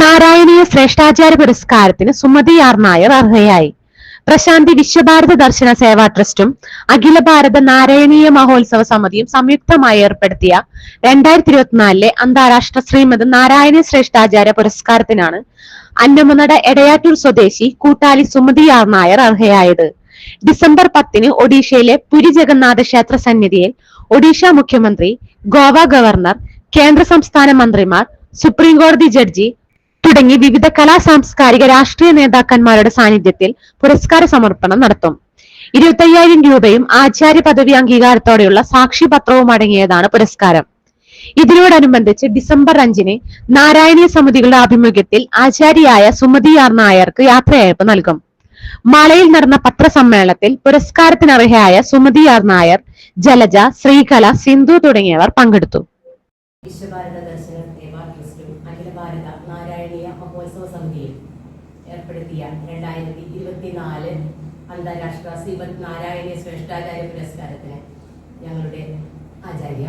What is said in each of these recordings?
നാരായണീയ ശ്രേഷ്ഠാചാര്യ പുരസ്കാരത്തിന് സുമതി ആർ നായർ അർഹയായി. പ്രശാന്തി വിശ്വഭാരത ദർശന സേവാ ട്രസ്റ്റും അഖില ഭാരത നാരായണീയ മഹോത്സവ സമിതിയും സംയുക്തമായി ഏർപ്പെടുത്തിയ 2024 അന്താരാഷ്ട്ര ശ്രീമദ് നാരായണീയ ശ്രേഷ്ഠാചാര്യ പുരസ്കാരത്തിനാണ് അന്നമനട എടയാറ്റൂർ സ്വദേശി കൂട്ടാലി സുമതി ആർ നായർ അർഹയായത്. ഡിസംബർ 10 ഒഡീഷയിലെ പുരി ജഗന്നാഥ ക്ഷേത്ര സന്നിധിയിൽ ഒഡീഷ മുഖ്യമന്ത്രി, ഗോവ ഗവർണർ, കേന്ദ്ര സംസ്ഥാന മന്ത്രിമാർ, സുപ്രീം കോടതി ജഡ്ജി തുടങ്ങി വിവിധ കലാ സാംസ്കാരിക രാഷ്ട്രീയ നേതാക്കന്മാരുടെ സാന്നിധ്യത്തിൽ പുരസ്കാര സമർപ്പണം നടത്തും. 25,000 രൂപയും ആചാര്യ പദവി അംഗീകാരത്തോടെയുള്ള സാക്ഷിപത്രവും അടങ്ങിയതാണ് പുരസ്കാരം. ഇതിനോടനുബന്ധിച്ച് ഡിസംബർ 5 നാരായണീയ സമിതികളുടെ ആഭിമുഖ്യത്തിൽ ആചാര്യയായ സുമതി ആർ നായർക്ക് യാത്രയയപ്പ് നൽകും. മാളയിൽ നടന്ന പത്രസമ്മേളനത്തിൽ പുരസ്കാരത്തിനർഹയായ സുമതി ആർ നായർ, ജലജ, ശ്രീകല, സിന്ധു തുടങ്ങിയവർ പങ്കെടുത്തു. വിശ്വഭാരത ദർശന സേവാ ട്രസ്റ്റും അഖില ഭാരത നാരായണീയ മഹോത്സവ സമിതിയും ഏർപ്പെടുത്തിയ 2024 അന്താരാഷ്ട്ര ശ്രീമദ് നാരായണീയ ശ്രേഷ്ഠാചാര്യ പുരസ്കാരത്തിന് ഞങ്ങളുടെ ആചാര്യ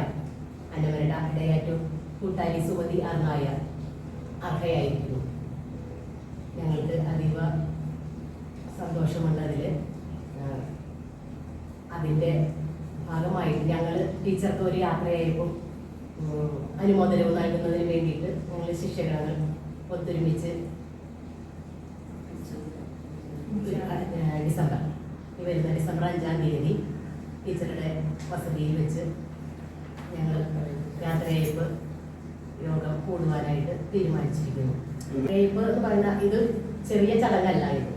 അന്നമനട എടയാറ്റൂർ കൂട്ടാലി സുമതി ആർ നായർ അർഹയായിരിക്കുന്നു. ഞങ്ങൾക്ക് അതീവ സന്തോഷമുള്ളതിൽ അതിൻ്റെ ഭാഗമായിട്ട് ഞങ്ങൾ ടീച്ചർക്ക് ഒരു യാത്രയായപ്പോൾ അനുമോദനവും നൽകുന്നതിന് വേണ്ടിയിട്ട് ഞങ്ങൾ ശിഷ്യഗണങ്ങൾ ഒത്തൊരുമിച്ച് ഡിസംബർ 5-ാം തീയതി ടീച്ചറുടെ വസതിയിൽ വെച്ച് ഞങ്ങൾ യാത്രയയപ്പ് യോഗം കൂടുവാനായിട്ട് തീരുമാനിച്ചിരിക്കുന്നു. യാത്രയയപ്പ് എന്ന് പറഞ്ഞാൽ ഇത് ചെറിയ ചടങ്ങല്ല. ഇത്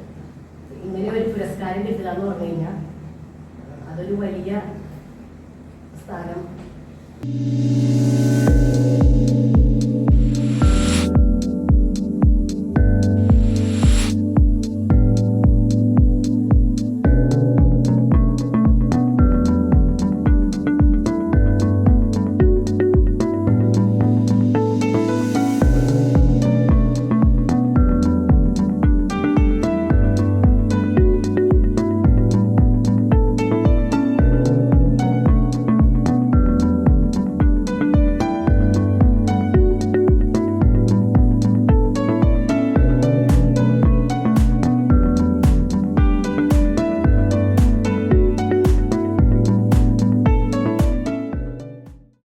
ഇങ്ങനെ ഒരു പുരസ്കാരം കിട്ടുക എന്ന് പറഞ്ഞു കഴിഞ്ഞാൽ അതൊരു വലിയ സ്ഥാനം.